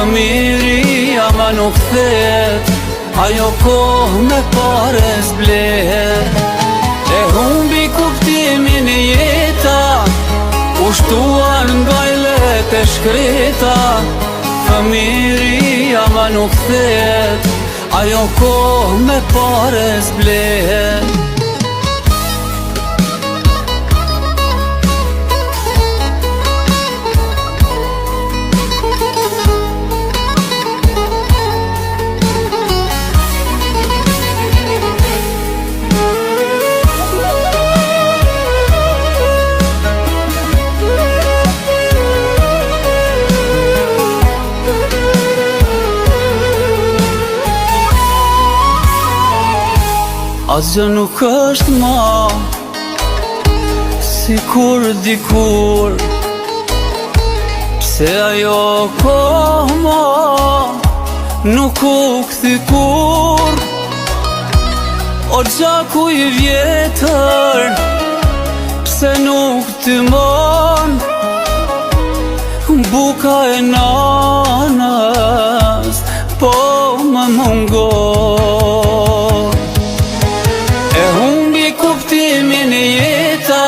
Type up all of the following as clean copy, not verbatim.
Fëmiria ma nuk thet, ajo kohë me pare s'blet. E humbi kuptimin e jeta, ushtuar nga i let e shkreta. Fëmiria ma nuk thet, ajo kohë me pare s'blet. Asgjë nuk është ma si kur dikur, pse ajo kohë ma nuk u kthi kur. O gjaku i vjetër, pse nuk të mon buka e nanës, po më mungon. Kuptimin e jeta,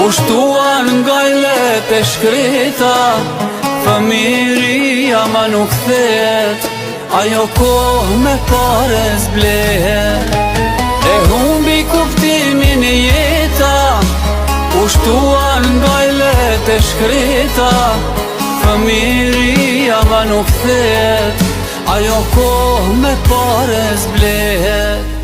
ushtuar nga i let e shkreta. Fëmiria ma nuk thet, ajo kohë me pare s'blet. E humbi kuptimin e jeta, ushtuar nga i let e shkreta. Fëmiria ma nuk thet, ajo kohë me pare s'blet.